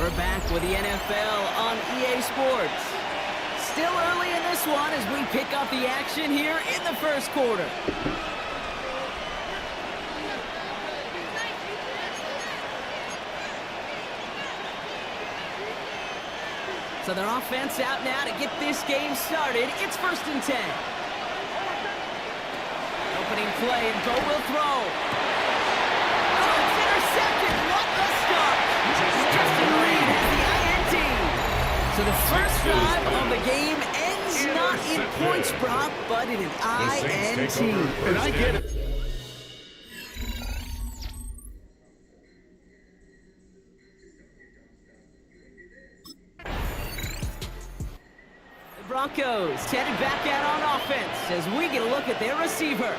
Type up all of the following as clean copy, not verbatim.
We're back with the NFL on EA Sports. Still early in this one as we pick up the action here in the first quarter. So their offense out now to get this game started. It's 1st and 10. Opening play, and Bo will throw. Oh, it's intercepted. What a start. Justin Reed has the INT. So the first drive of the game ends not in points, Brock, but in an INT. And I get it. Broncos headed back out on offense as we get a look at their receiver.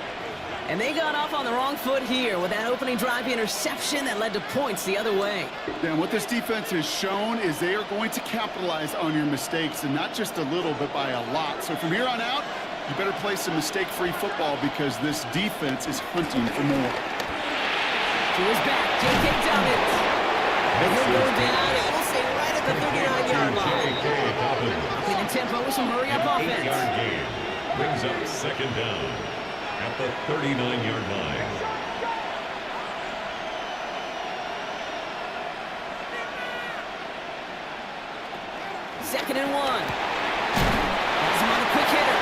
And they got off on the wrong foot here with that opening drive interception that led to points the other way. And what this defense has shown is they are going to capitalize on your mistakes, and not just a little, but by a lot. So from here on out, you better play some mistake-free football because this defense is hunting for more. To his back, J.K. Dobbins. And he'll go down, and we'll say right at the 39-yard line. Upping the tempo with some hurry-up offense. Game brings up 2nd down at the 39-yard line. Second and 1. Has him on a quick hitter.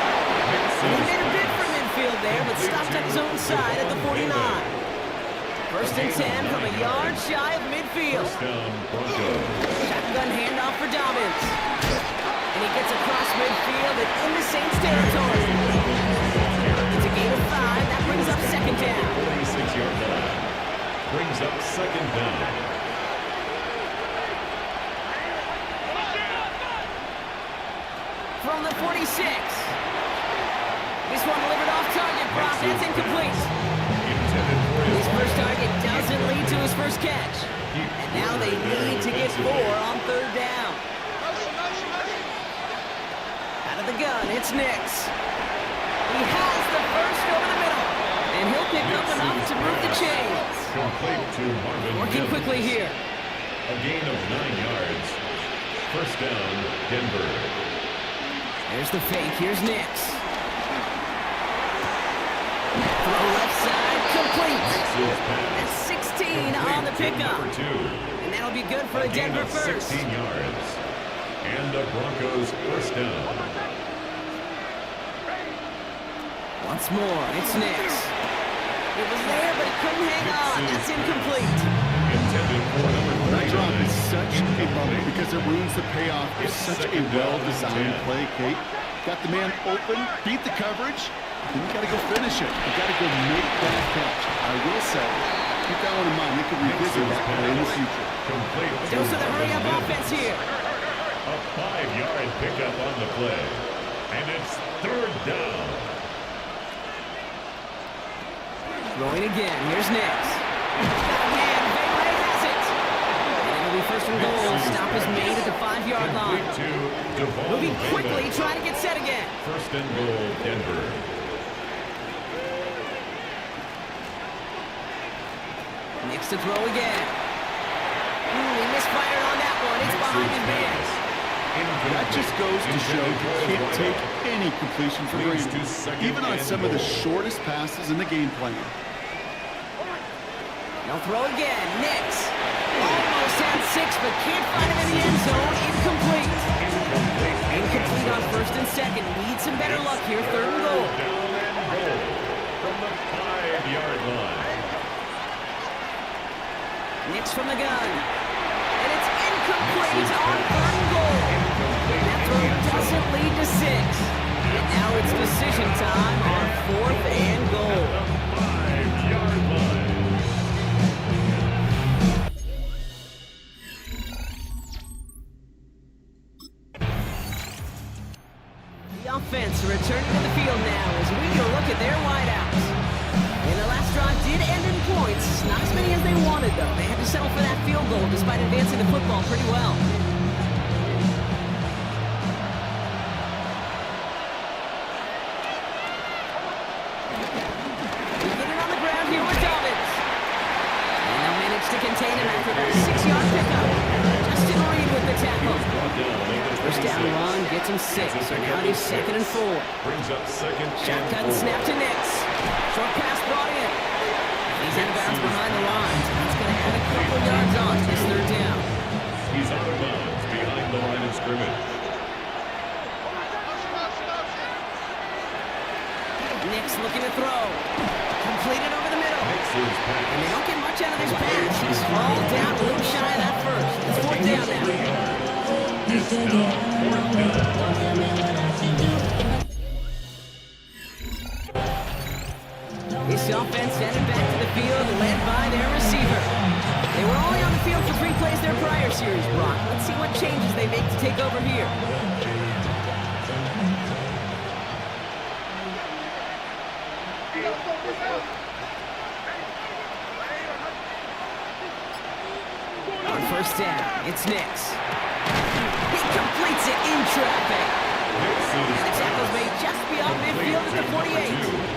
And he made a bid for midfield there, but stopped on his own side at the 49. 1st and 10 from a yard shy of midfield. First down, Broncos. Shotgun handoff for Dobbins. And he gets across midfield and into Saints territory. It's a gain of 5. That brings up 2nd down. 46-yard line. Brings up 2nd down. From the 46. This one delivered off target, Brock. That's incomplete. His first target doesn't lead to his first catch. And now they need to get 4 on 3rd down. Out of the gun, it's Nix. He has the first over the middle. And he'll pick up enough to move the chains. Complete to Marvin Working Jones. quickly here. A gain of 9 yards. First down, Denver. There's the fake. Here's Nix. Throw left side, complete. That's 16 on the pickup. And that'll be good for a Denver first. 16 yards. And the Broncos first down. Once more, it's Nix. It was there, but it couldn't hang on. That's incomplete. Intended for number 3. That drop is such a bummer because it ruins the payoff of such a well-designed play, Kate. Got the man open, beat the coverage, then you got to go finish it. You got to go make that catch. I will say, keep that one in mind. They could revisit that play in the future. Complete. Dose of the hurry-up offense here. A 5-yard pickup on the play. And it's 3rd down. Throwing again. Here's Nix. Man, Bailey has it. And it'll be 1st and goal. Stop is made at the 5-yard line. Moving quickly, trying to get set again. 1st and goal, Denver. Nix to throw again. He misfired on that one. It's behind his man. That just goes to show you can't take any completion for granted, even on some of the shortest passes in the game plan. They'll throw again. Nix. Almost had 6, but can't find him in the end zone. Incomplete. Incomplete on 1st and 2nd. Need some better luck here. 3rd and goal. Down and goal from the 5-yard line. Nix from the gun. And it's incomplete on 3rd and goal. That throw doesn't lead to 6. And now it's decision time on 4th and goal. 5-yard line. The offense returning to the field now as we get a look at their wideouts. And the last drive did end in points. Not as many as they wanted, though. They had to settle for that field goal despite advancing the football pretty well. We get it on the ground here with Dobbins. And they'll manage to contain him after that 6-yard pickup. Justin Reed tackle. Brought down at the First down 26. run gets him 6. So now he's 2nd and 4. Brings up 2nd and Shotgun 4. snap to Nix. Short pass brought in. He's out of bounds behind the lines. That's going to add a couple yards on to his 3rd down. He's out of bounds behind the line of scrimmage. Nix looking to throw. Completed over the middle. Nix's pass. And they don't get much out of this pass. He's fallen down a little shy of that first. It's 4th down now. It's now 4th down. This offense headed back to the field, led by their receiver. They were only on the field for 3 plays their prior series, Brock. Let's see what changes they make to take over here. On 1st down, it's Nix. He completes it in traffic. The tackle's made just beyond midfield at the 48.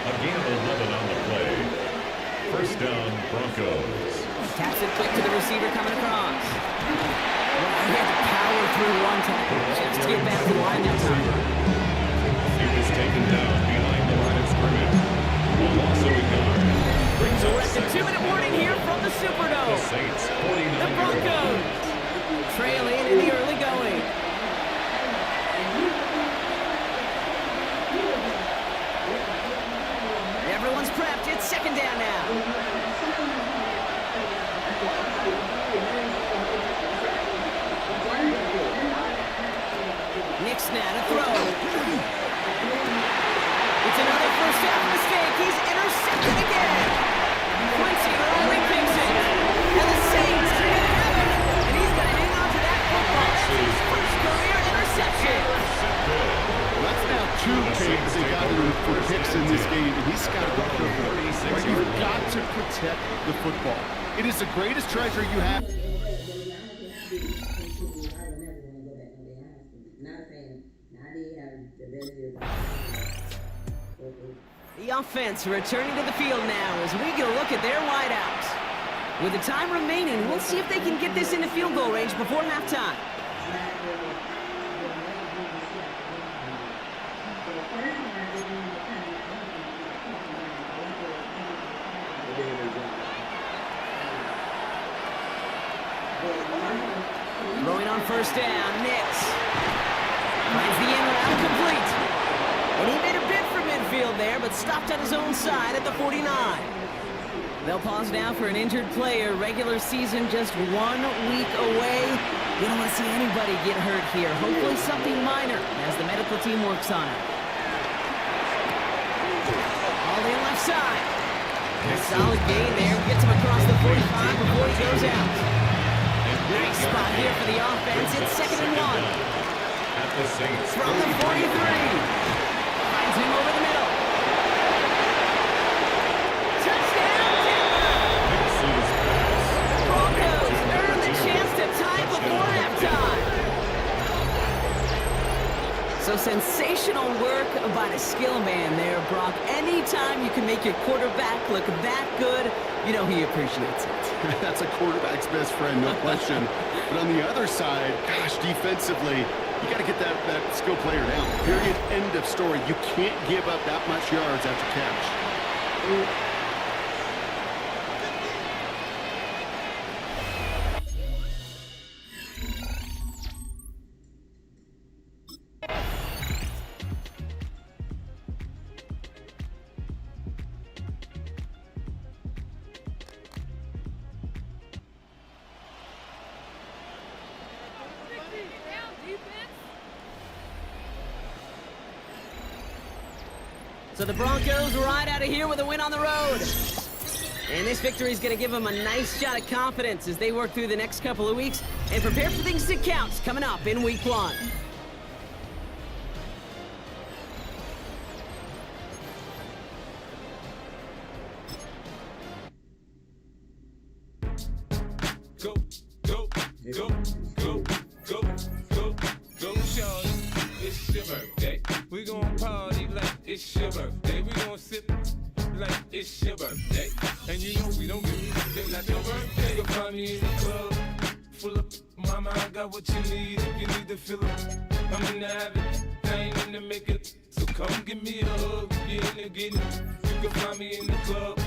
A gain of 11 on the play. 1st down, Broncos. Taps it quick to the receiver coming across. He had to power through one tackle just to get back to the line that time. He was taken down behind the line of scrimmage. Will also ignore. Brings So up we're at the 2-minute warning here from the the Superdome. Saints, The 49. Broncos trailing in the early going. Everyone's prepped. It's 2nd down now. Nix now to throw. It's another first half mistake. He's intercepted again. Quincy only picks it. And the Saints are going to have it. And he's going to hang on to that football. That's his first career interception. That's now 2 kicks they got him for picks in this game, and he's got to be careful. Right? You've got to protect the football. It is the greatest treasure you have. The offense returning to the field now as we get a look at their wideouts. With the time remaining, we'll see if they can get this into field goal range before halftime. Throwing on 1st down, Nix. Finds the end route complete. And he made a bid for midfield there, but stopped on his own side at the 49. They'll pause now for an injured player. Regular season just 1 week away. You don't want to see anybody get hurt here. Hopefully something minor as the medical team works on it. All in left side. A solid gain there. Gets him across the 45 before he goes out. Nice spot here for the offense. It's 2nd and 1. At the Saints. From the 43. Finds him over the middle. Touchdown, Denver! The Broncos earn the chance to tie before halftime. So sensational work by the skill man there, Brock. Anytime you can make your quarterback look that good, you know he appreciates it. That's a quarterback's best friend, no question. But on the other side, gosh, defensively, you got to get that skill player down. Period. End of story. You can't give up that much yards after catch. So the Broncos ride out of here with a win on the road. And this victory is going to give them a nice shot of confidence as they work through the next couple of weeks and prepare for things that count coming up in Week 1. Go, go, go, go, go, go, go, Sean. It's your birthday. We gon' party like it's your birthday. We gon' sip like it's your birthday. And you know we don't give a shit like your birthday. You'll find me in the club full of Mama, I got what you need if you need to feel it. I'm in the habit, I ain't in the making. So come give me a hug, you in the getting. You can find me in the club,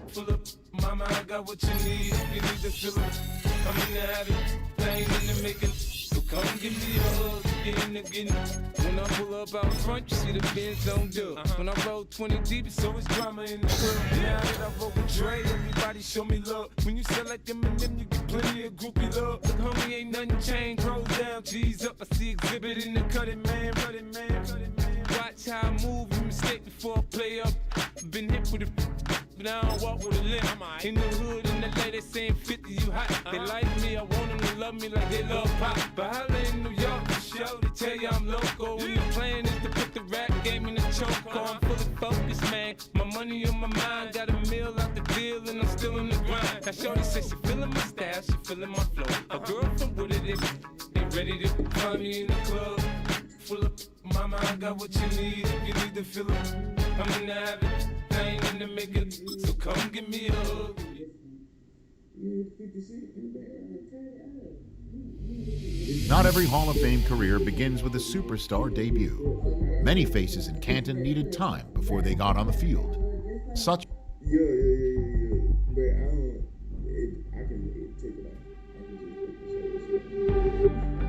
full up. Mama, I got what you need if you need to feel it. I'm in the habit, I ain't in the making. So come give me a hug, you in the getting. When I pull up out front, you see the Benz on dub. When I roll 20 deep, it's always drama in the club. Now that I roll with Dre, everybody show me love. When you sell like them and them, you get plenty of groupie love. Look, homie, ain't nothing changed. Rolls down, G's up. I see exhibit in the cutting, man. Running, man. Watch how I move, you mistake before I play up. Been hit with a but I don't walk with a limp. In the hood, in the LA, they saying 50, you hot. They like me, I want them to love me like they love pop. But holla in New York, for show, they tell you I'm local. And the plan is to put the rap game in the choke. I'm fully focused, man. My money on my mind, got a meal out the deal, and I'm still in the grind. Now shorty says she feeling my style, she feeling my flow. A girl from Wooded, they ready to find me in the club. Full up, mama, I got what you need if you need to feel it. I'm in the habit, I ain't in the making, so come give me a hug. Not every Hall of Fame career begins with a superstar debut. Many faces in Canton needed time before they got on the field. Such Yeah. But I can take it off. I can just put this on.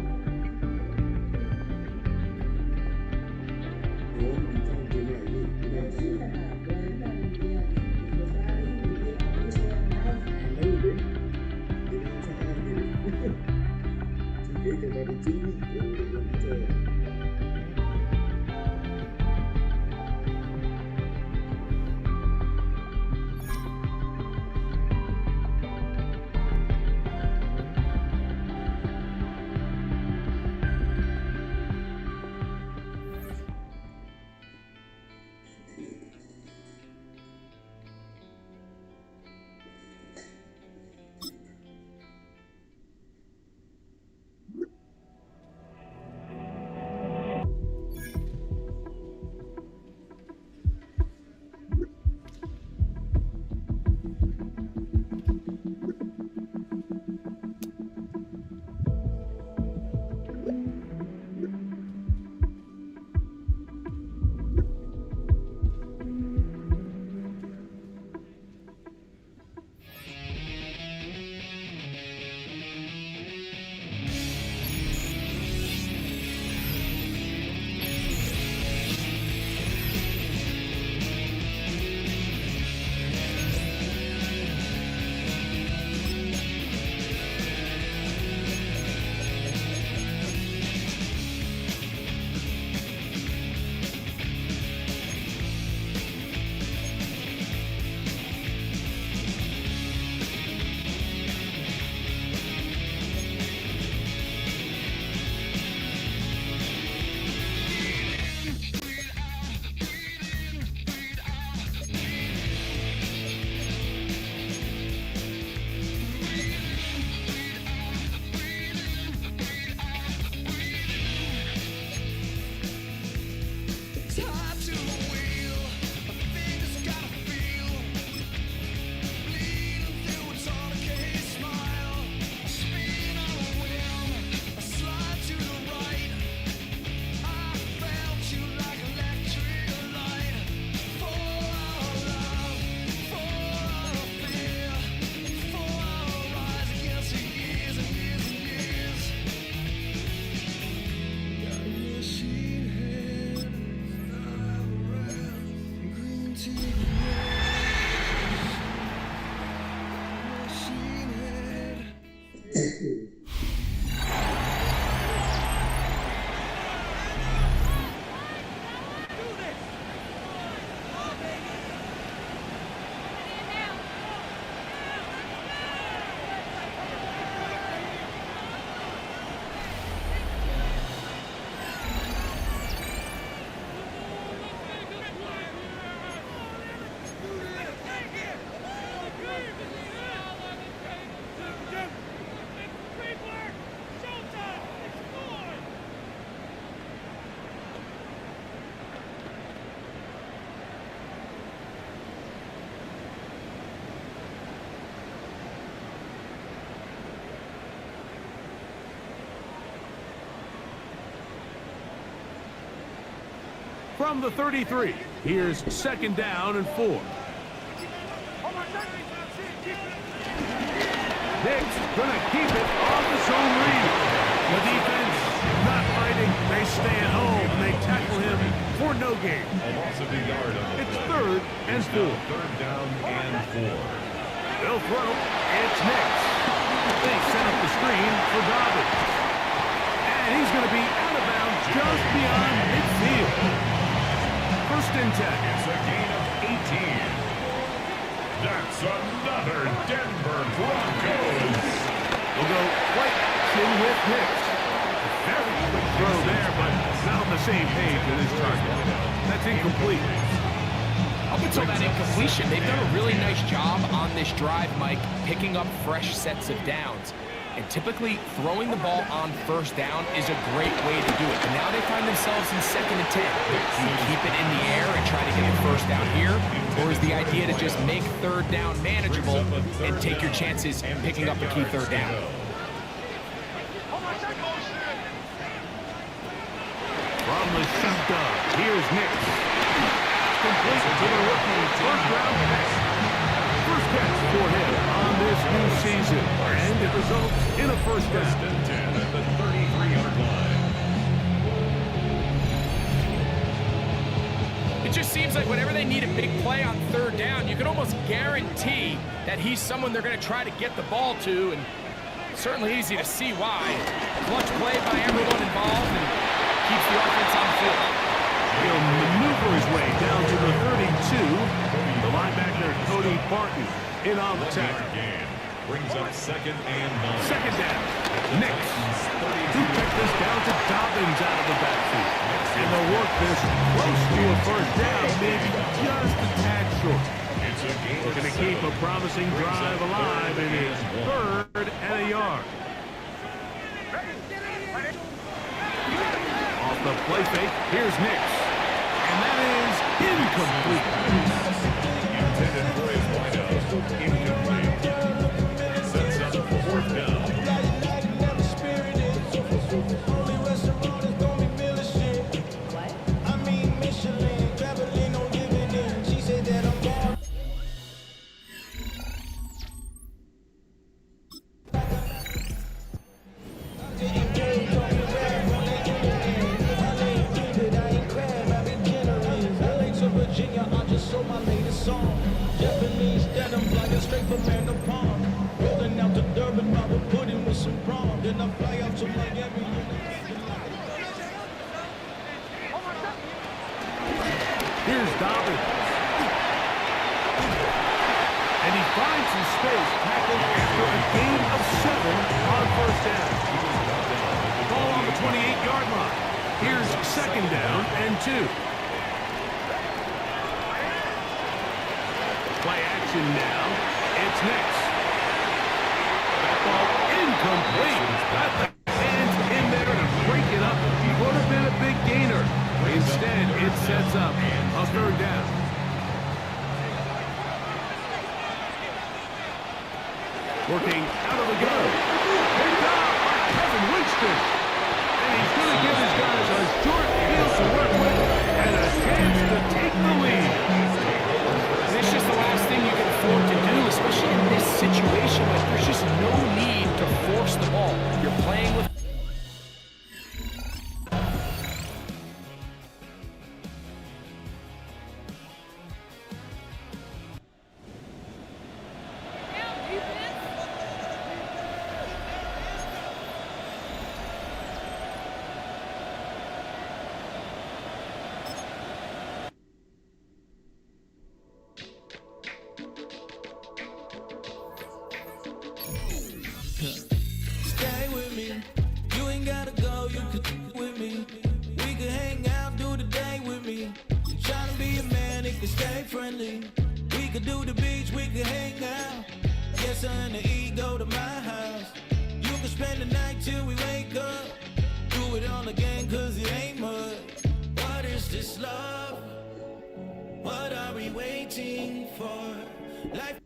from the 33. Here's 2nd down and 4. Diggs gonna keep it on the zone read. The defense not fighting. They stay at home and they tackle him for no gain. A loss of a yard on the It's play. 3rd and 4. 3rd down and 4. They'll throw. It's Nix. They set up the screen for Dobbins. And he's going to be out of bounds just beyond midfield. 1st and 10. It's a gain of 18. That's another Denver Broncos. We'll go right in with Nix. Very quick throw there, but not on the same page with his target. That's incomplete. Up until that incompletion, they've done a really nice job on this drive, Mike, picking up fresh sets of downs. And typically, throwing the ball on 1st down is a great way to do it. But now they find themselves in 2nd and 10. Do you keep it in the air and try to get the 1st down here? Or is the idea to just make 3rd down manageable and take your chances picking up a key 3rd down? From the shotgun, here's Nix. Complete to the rookie, 1st-round pick. 1st catch for him on this new season. And it results in a 1st down. 1st and 10 at the 33-yard line. It just seems like whenever they need a big play on 3rd down, you can almost guarantee that he's someone they're going to try to get the ball to, and it's certainly easy to see why. Clutch play by everyone involved and keeps the offense on the field. He'll maneuver his way down to the 32. The linebacker, Cody Barton, in on the tackle. Brings up 2nd and 9. 2nd down. Nix. To pick this down to Dobbins out of the backfield. And they'll work this close to a 1st down, maybe just a tad short. Looking to keep a promising drive alive in his 3rd and a yard. Off the play fake, here's Nix. And that is incomplete. Intended for his wideout. Incomplete. Sets up 4th down. Here's Dobbins. And he finds his space, tackled after a gain of 7 on 1st down. Ball on the 28-yard line. Here's 2nd down and 2. Play action now. It's Nix. That ball incomplete. Got the hands in there to break it up. Would have been a big gainer. Instead, it sets up a 3rd down. Working out of the gun. Picked up by Kevin Winston. And he's going to give his guys a short field to work with and a chance to take the lead. It's just the last thing you can afford to do, especially in this situation. Like, there's just no need to force the ball. You're playing with... Stay with me. You ain't gotta go, you can with me. We can hang out, do the day with me. You tryna be a man, it can stay friendly. We could do the beach, we can hang out. Yes, I and the E go to my house. You can spend the night till we wake up. Do it all again, cause it ain't much. What is this love? What are we waiting for? Life.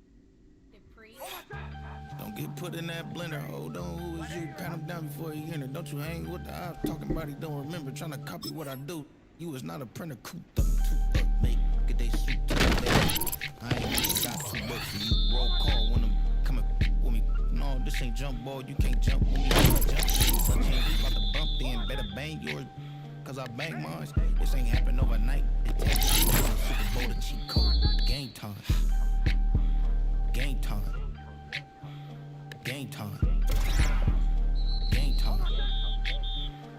Don't get put in that blender. Hold on, who is you? Pat him down before he enter. Don't you hang with the ops talking about he don't remember, trying to copy what I do. You was not a printer, cooped up, too up, make get they suit to the leg. I ain't even got too much for you. Roll call when I'm coming with me. No, this ain't jump ball, you can't jump with me. Jump, we about to bump in, better bang yours, cause I bang mine. This ain't happen overnight. It takes Super Bowl to cheat code. Game time. Game time. Game time. Game time.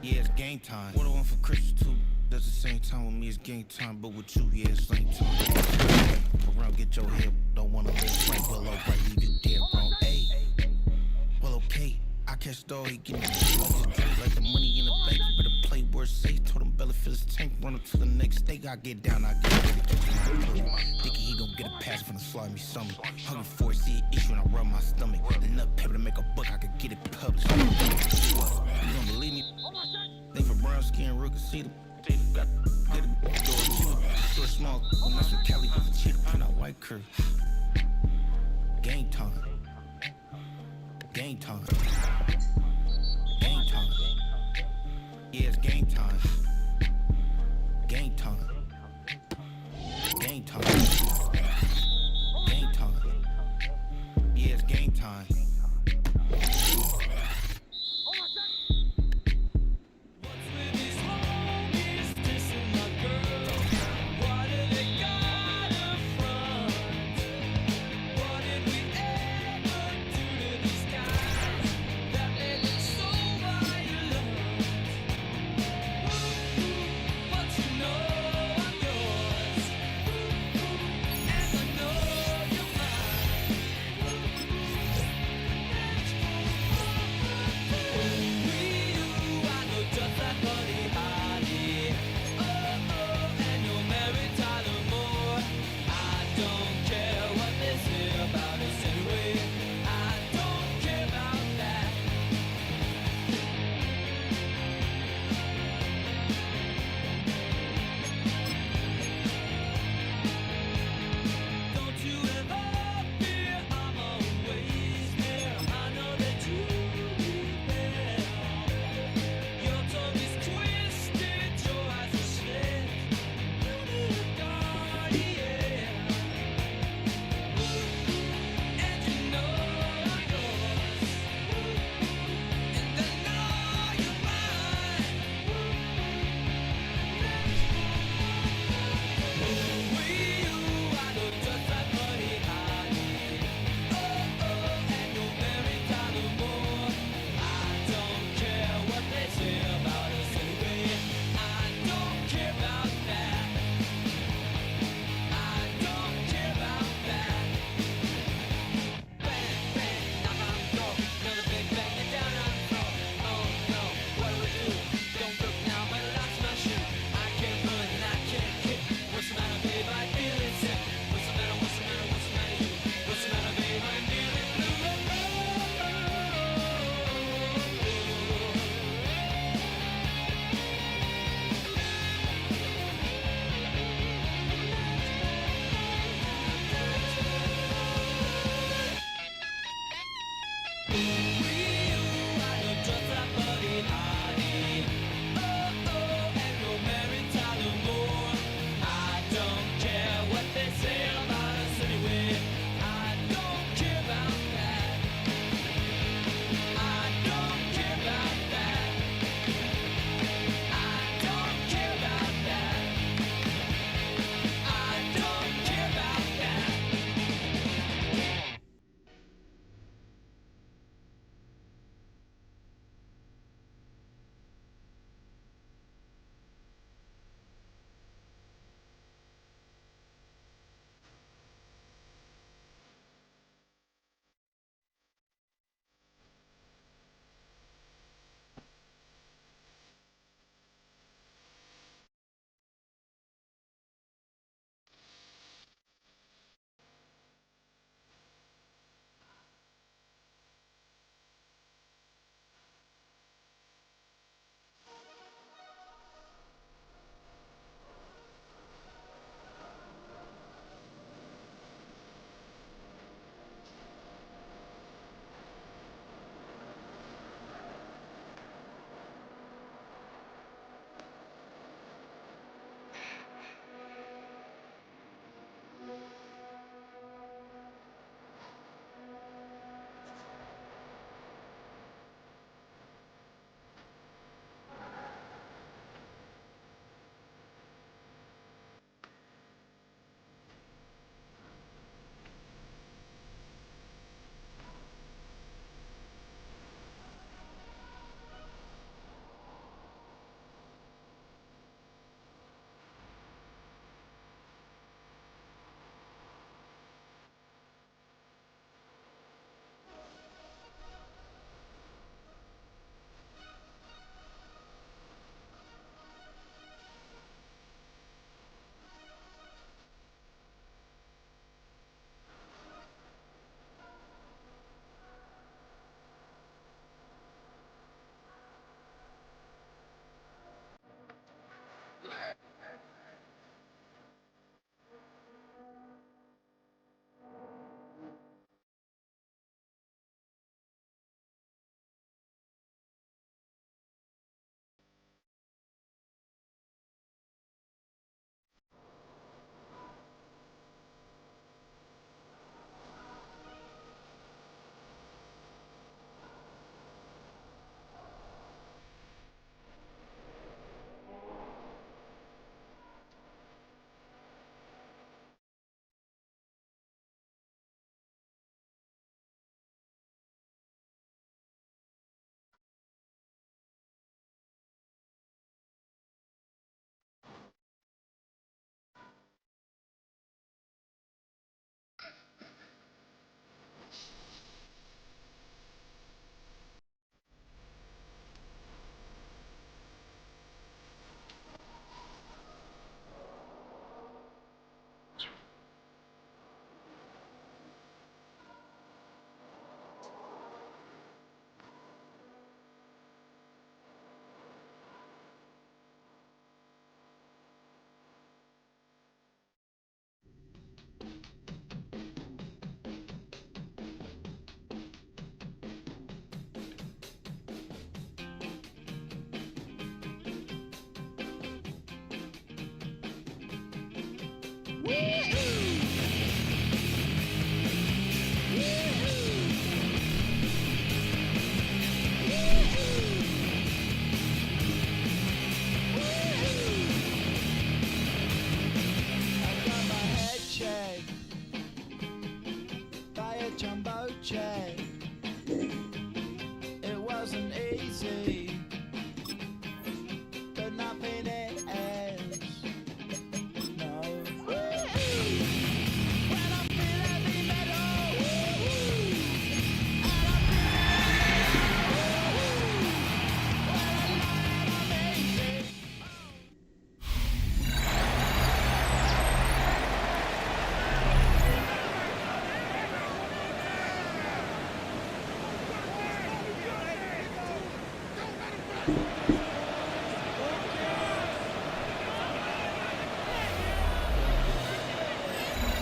Yeah, it's game time. What I want for Christmas too. That's the same time with me, it's game time. But with you, yeah, it's lame time. Around, get your head. Don't wanna live right, well, all right, leave you dead wrong. Hey, well, okay. I catch the dog, he give me like the money in the bank. You better play worse safe. Told him Bella fill his tank, run up to the next state. I get down, I get it. Thinking he gon' get a pass from the slimy summer. Hungry for it, see an issue and I rub my stomach. Enough paper to make a book, I could get it published. You don't believe me? Think for brown skin, real can see them. Got get it, short small, when that's from Cali with a cheetah print out white curve. Game time. Game time. Game time. Yeah, it's game time. Game time. Game time. Game time. Yeah, it's game time.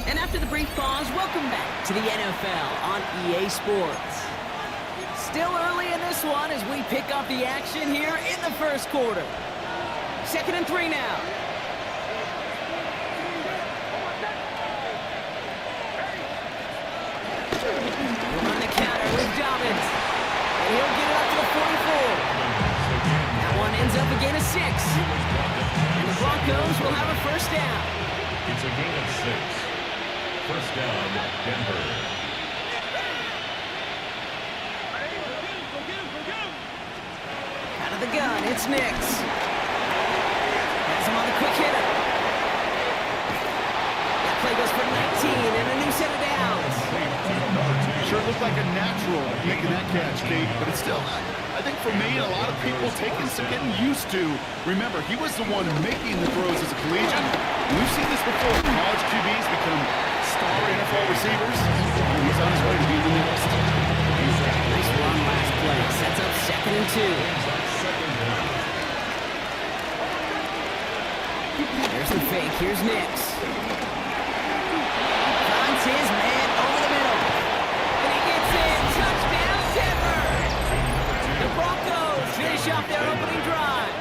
And after the brief pause, welcome back to the NFL on EA Sports. Still early in this one as we pick up the action here in the first quarter. 2nd and 3 now. We're on the counter with Dobbins. And he'll get it up to the 44. That one ends up a gain of 6. And the Broncos will have a first down. It's a gain of 6. First down, Denver. Out of the gun, it's Nix. Has him on the quick hitter. That play goes for 19 and a new set of downs. Sure looked like a natural making that catch, Kate, but it's still, I think for me, a lot of people taking some getting used to. Remember, he was the one making the throws as a collegian. We've seen this before. College QBs become star NFL receivers. He's on his way to being the next. Nice run last play. Sets up 2nd and 2. There's the fake. Here's Nix. Finds his man over the middle. And he gets in. Touchdown, Denver. The Broncos finish off their opening drive.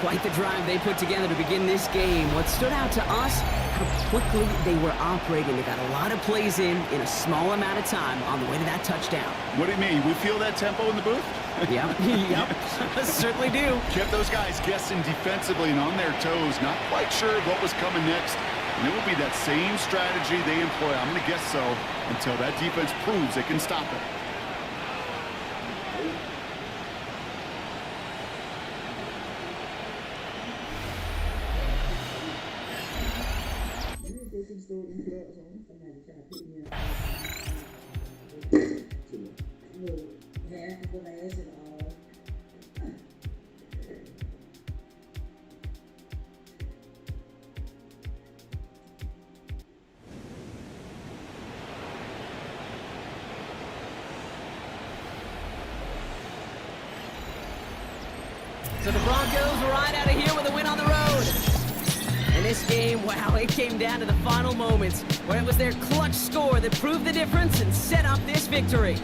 Quite the drive they put together to begin this game. What stood out to us, how quickly they were operating. They got a lot of plays in a small amount of time on the way to that touchdown. What do you mean? We feel that tempo in the booth? Yep, certainly do. Kept those guys guessing defensively and on their toes, not quite sure what was coming next. And it will be that same strategy they employ, I'm going to guess so, until that defense proves they can stop it. So the Broncos ride out of here with a win on the road. And this game, wow, it came down to the final moments where it was their clutch score that proved the difference and set up this victory.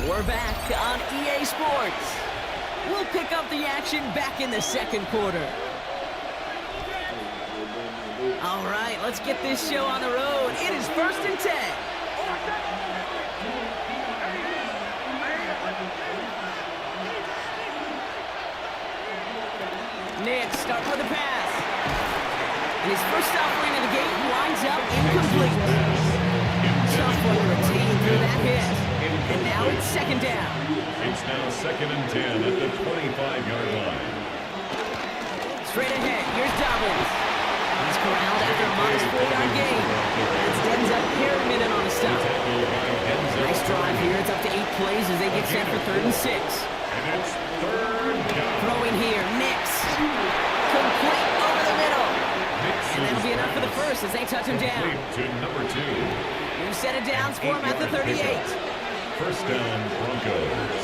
We're back on EA Sports. We'll pick up the action back in the second quarter. All right, let's get this show on the road. It is 1st and 10. Nick start with a pass. And his first offering of the game winds up incomplete. Tough one to retain through that hit. And now it's 2nd down. It's now 2nd and 10 at the 25-yard line. Straight ahead, here's Dobbins. He's corralled after a modest 4-yard gain. It's Denzel Harriman on the stop. Nice drive here. It's up to 8 plays as they get set for 3rd and 6. And it's 3rd down. Throwing here, Nix. Complete over the middle. And that'll be enough for the first as they touch him down. To number 2. New set of downs for him at the 38. 1st down, Broncos.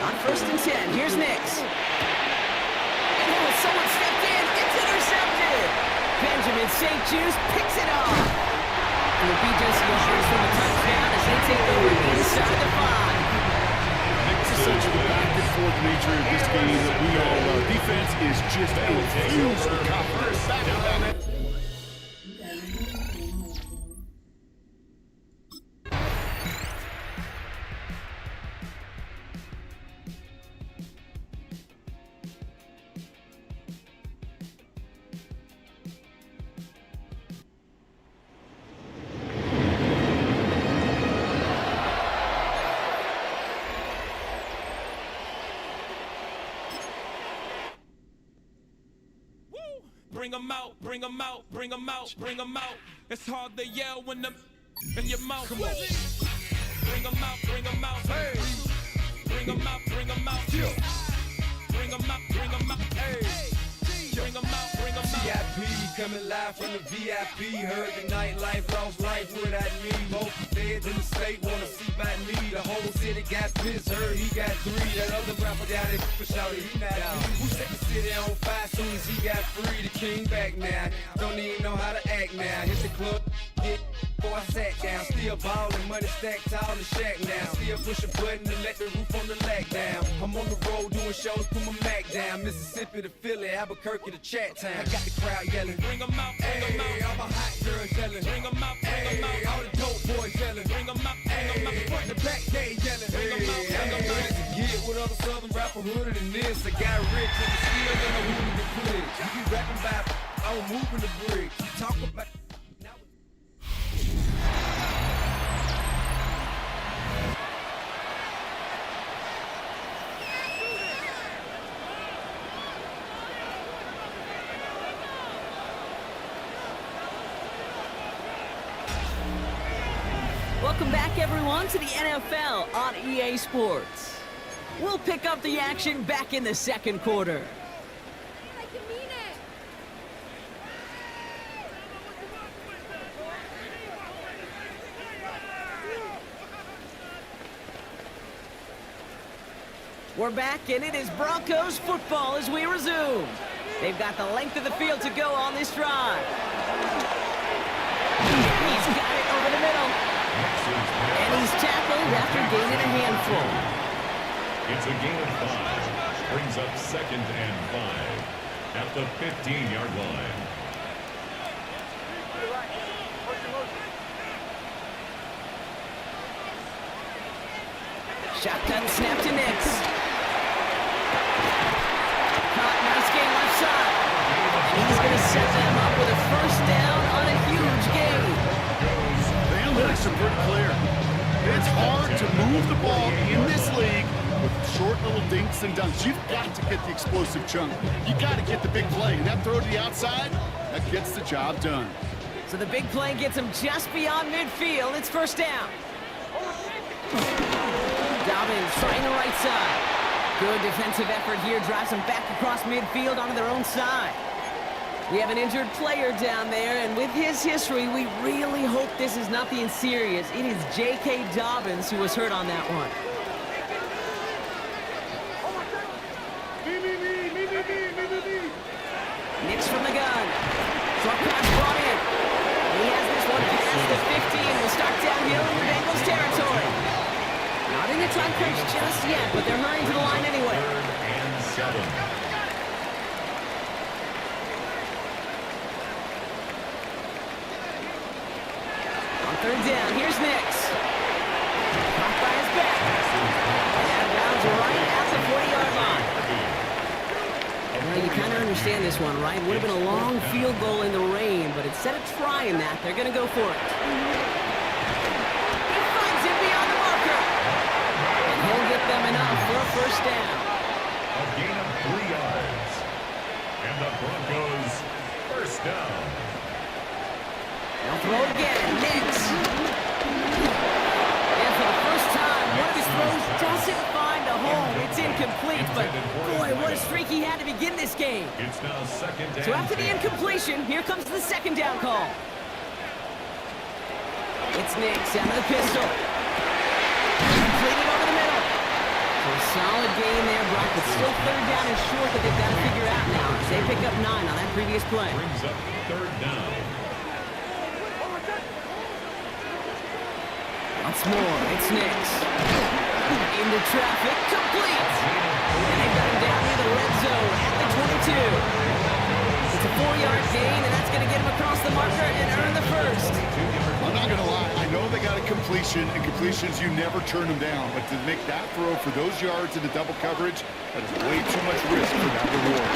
On 1st and 10, here's Nix. And someone stepped in. It's intercepted. Benjamin St. Juice picks it off. It'll be just yards from the touchdown as they take over inside the 5. Essentially the back and forth nature of this game that we all love. Defense is just infused with confidence. Back on it. Bring 'em out, bring 'em out, bring 'em out, bring 'em out. It's hard to yell when them in your mouth. Come on. Bring 'em out, bring 'em out. Hey. Bring 'em out, bring 'em out. Bring 'em out, bring 'em out. Hey. Bring 'em out, bring 'em out. VIP coming live from the VIP. Heard the nightlife, lost life without me. Most feds in the state wanna see by me. The whole city got pissed, heard he got 3. That other rapper down there for shouted he not out. Who set the city on fire soon as he got free? The king back now, don't even know how to act now. Hit the club, get before I sat down. Still ballin', money stacked tall in the shack now. Still push a button to let the roof on the lag down. I'm on the road doing shows, put my Mac down. Mississippi to Philly, Albuquerque to Chat Town. I got the crowd yelling. Bring 'em out, bring 'em out. All my hot girls yelling. Bring 'em out, bring 'em out. All the dope boys yelling. Bring 'em out, bring 'em out. Front to back, they yelling. Bring 'em out, bring 'em out. Get with other southern rapper hooded than this. I got rich and still don't know who to pledge. You be rapping about, I'm moving the bridge. You talk about. Welcome back, everyone, to the NFL on EA Sports. We'll pick up the action back in the 2nd quarter. We're back, and it is Broncos football as we resume. They've got the length of the field to go on this drive. He's got it over the middle. And he's tackled after gaining a handful. It's a gain of 5. Brings up 2nd and 5 at the 15-yard line. Shotgun snap to Nix. Caught, nice gain left side. And he's going to set them up with a 1st down on a huge gain. The analytics are pretty clear. It's hard to move the ball in this league with short little dinks and dunks. You've got to get the explosive chunk. You got to get the big play. And that throw to the outside, that gets the job done. So the big play gets him just beyond midfield. It's 1st down. Dobbins trying the right side. Good defensive effort here. Drives them back across midfield onto their own side. We have an injured player down there, and with his history, we really hope this is nothing serious. It is J.K. Dobbins who was hurt on that one. Nix from the gun. Short pass brought in. He has this one past the 15. We'll start downhill in the Bengals territory. just yet, but they're hurrying to the line anyway. 3rd and 7. On 3rd down, here's Nix. Caught by his back. And out of bounds right at the 40-yard line. Well, you kind of understand this one, right? Would have been a long field goal in the rain, but instead of trying that, they're going to go for it. He finds him beyond the marker. And he'll get them enough for a first down. A gain of 3 yards. And the Broncos first down. They'll throw again. Nix. And for the first time, one of his throws doesn't find a home. It's incomplete, but boy, what a streak he had to begin this game. It's now 2nd and So after the 10. incompletion, here comes the 2nd down call. It's Nix out of the pistol. Completed over the middle. So a solid gain there, Brock, but still 3rd down and short that they've got to figure out now. They pick up 9 on that previous play. Brings up 3rd down. Once more, it's Nix. Into traffic, complete. And they've got him down near the red zone at the 22. It's a 4-yard gain, and that's going to get him across the marker and earn the first. I'm not going to lie. I know they got a completion, and completions, you never turn them down. But to make that throw for those yards into double coverage, that is way too much risk for that reward.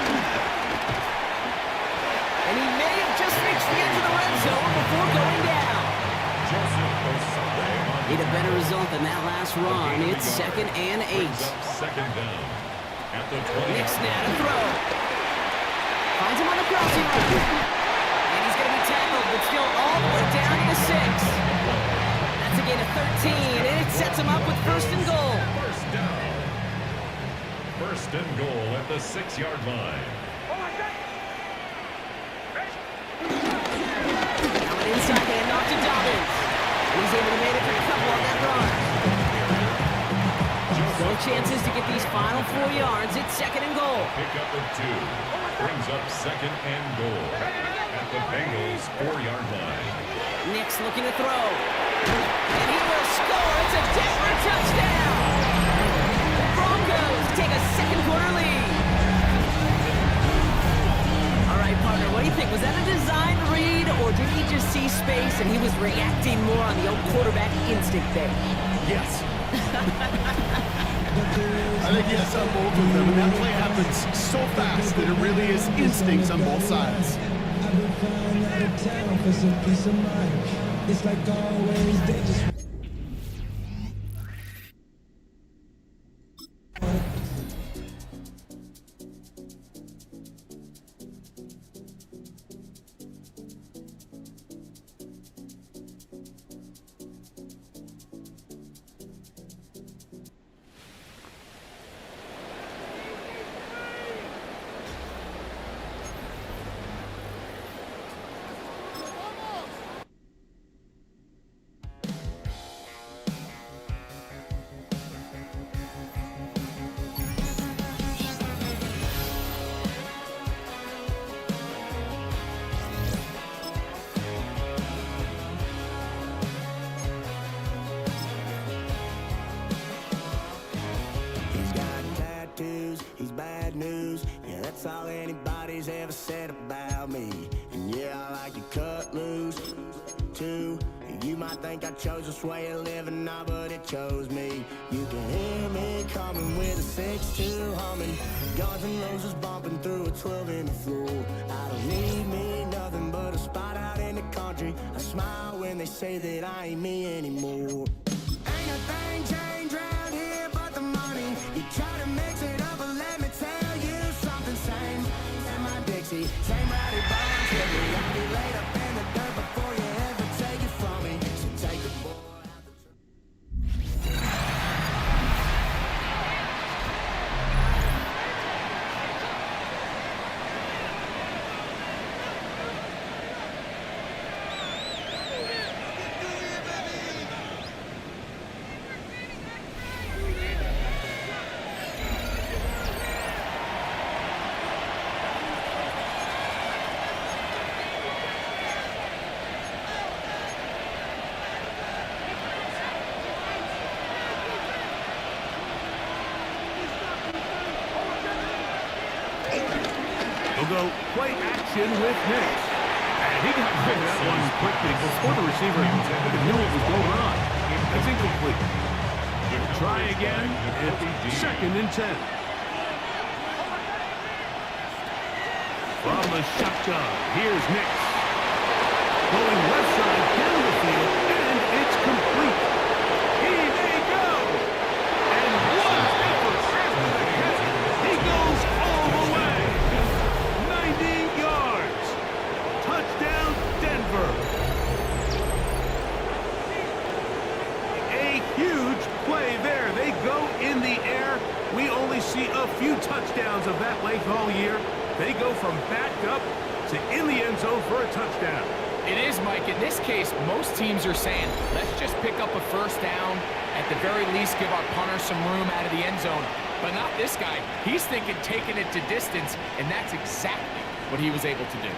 And he may have just reached the edge of the red zone before going down. Need a better result than that last run. It's 2nd and 8. 2nd down. At the 20. Nix now to throw. Finds him on the crossing route. And he's going to be tackled, but still all the way down to the 6. That's a gain of 13, and it sets him up with 1st and goal. First down. 1st and goal at the 6-yard line. Now an inside handoff to Dobbins. He's able to make it for a couple on that run. No chances to get these final 4 yards. It's 2nd and goal. Pick up at 2. Brings up 2nd and goal. At the Bengals 4-yard line. Nix looking to throw. And he will score. It's a Denver touchdown. The Broncos take a 2nd quarter lead. All right, partner, what do you think? Was that a design read, or did he just see space and he was reacting more on the old quarterback instinct there? Yes. I think yes on both of them, and that play happens so fast that it really is instincts on both sides. I've been flying out of town for some peace of mind. It's like always, they just That's all anybody's ever said about me. And yeah, I like to cut loose, too. You might think I chose this way of living now, but it chose me. You can hear me coming with a 6-2 humming. Guns N' Roses bumping through a 12 in the floor. I don't need me nothing but a spot out in the country. I smile when they say that I ain't me anymore. Ain't a thing changed around here but the money. You try to mix it up, but let me tell you something. Same in my Dixie, same rowdy bones. I'll be laid up in the dirt before you ever take it from me. So take the boy out the So play action with Nix. And he got rid of that one quickly before the receiver even knew what was going on. That's incomplete. Try again. It's 2nd and 10. From the shotgun, here's Nix. Going left side down the field, and it's complete. He may go. And what an effort. He goes all the way. 90 yards. Touchdown, Denver. A huge play there. They go in the air. We only see a few touchdowns of that length all year. They go from backed up to in the end zone for a touchdown. It is, Mike. In this case, most teams are saying, let's just pick up a first down. At the very least, give our punter some room out of the end zone. But not this guy. He's thinking taking it to distance, and that's exactly what he was able to do.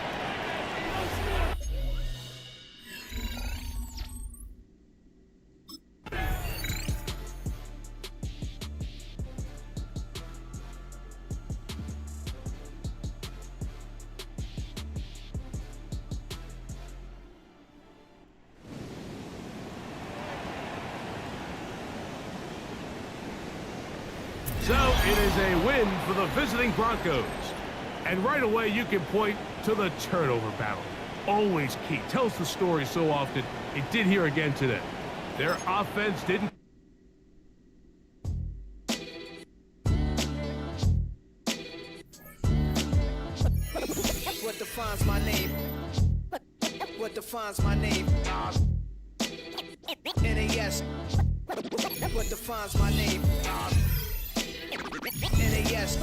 So it is a win for the visiting Broncos. And right away you can point to the turnover battle. Always key. Tells the story so often. It did here again today. Their offense didn't. What defines my name? What defines my name? NAS. What defines my name? NAS.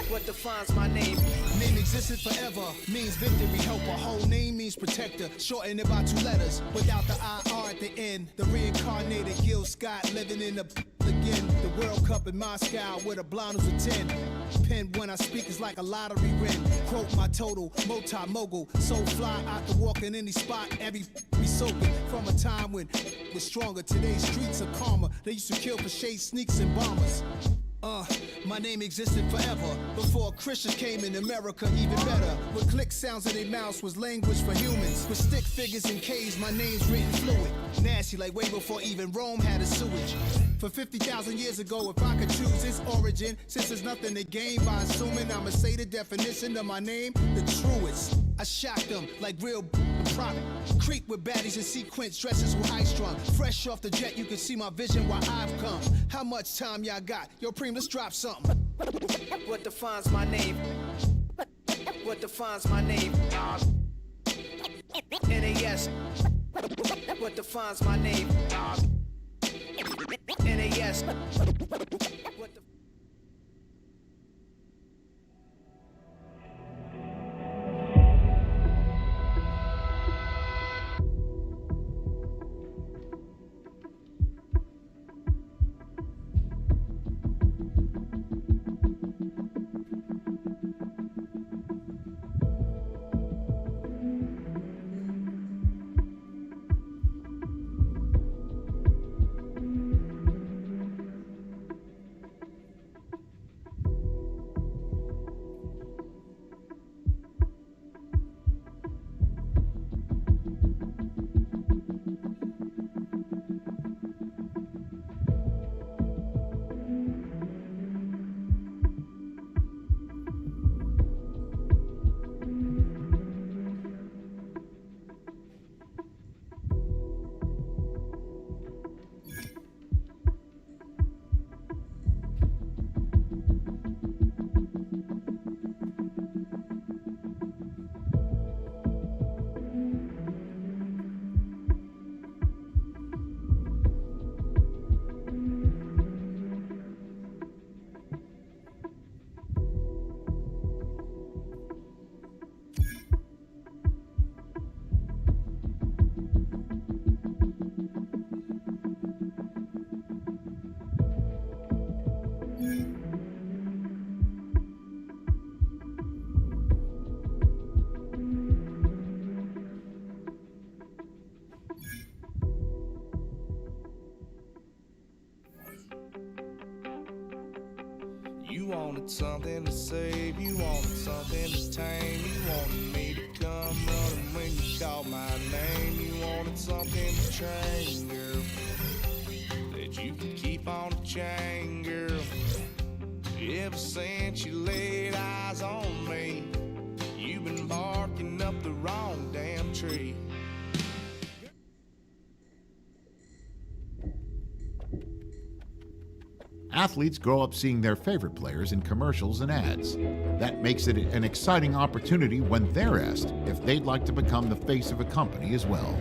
What defines my name? Name existed forever, means victory, helper. Whole name means protector, shorten it by 2 letters, without the IR at the end. The reincarnated Gil Scott, living in the again. The World Cup in Moscow, with a blonde who's a 10. Pen when I speak is like a lottery win. Quote my total, multi-mogul, so fly I can walk in any spot, every be soaking. From a time when was stronger, today's streets are calmer. They used to kill for shade sneaks and bombers. My name existed forever. Before Christians came in America, even better. With click sounds in their mouths was language for humans. With stick figures and K's, my name's written fluid. Nasty like way before even Rome had a sewage. For 50,000 years ago, if I could choose its origin, since there's nothing to gain by assuming, I'ma say the definition of my name, the truest. I shocked them like real product. Creep with baddies in sequence, dresses with high strung. Fresh off the jet, you can see my vision while I've come. How much time y'all got? Yo, Preem, let's drop something. What defines my name? What defines my name? NAS. What defines my name? NAS. What the You wanted something to save, you wanted something to tame. You wanted me to come running when you called my name. You wanted something to train, girl, that you could keep on the chain, girl. Ever since you laid eyes on me, you've been barking up the wrong damn tree. Athletes grow up seeing their favorite players in commercials and ads. That makes it an exciting opportunity when they're asked if they'd like to become the face of a company as well.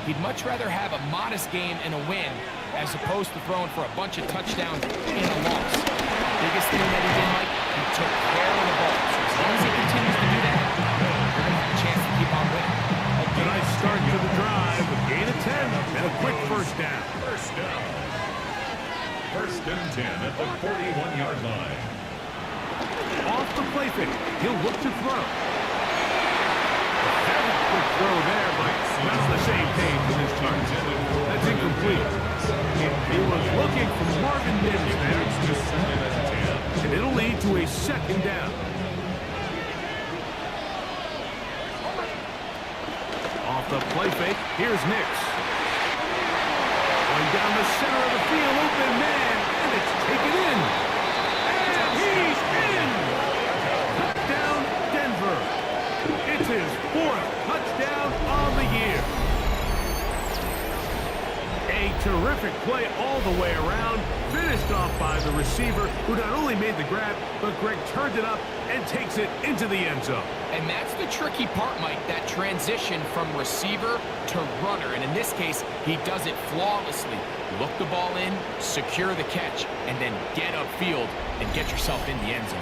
He'd much rather have a modest game and a win as opposed to throwing for a bunch of touchdowns in a loss. Biggest thing that he did, Mike, he took care of the ball. So as long as he continues to do that, they're going to have a chance to keep on winning. A nice start to the drive, a gain of 10, and a quick first down. First down. First and 10 at the 41-yard line. Off the play fake, he'll look to throw. Very quick throw there, but that's the same page with his target. That's incomplete. He was looking for Marvin Mims there. to a second down. Off the play fake, here's Nix. Going down the center of the field, open man, and it's taken in. And he's in! Touchdown, Denver. It's his 4th touchdown on the year. A terrific play all the way around, finished off by the receiver, who not only made the grab, but Greg turned it up and takes it into the end zone. And that's the tricky part, Mike, that transition from receiver to runner. And in this case, he does it flawlessly. Look the ball in, secure the catch, and then get upfield and get yourself in the end zone.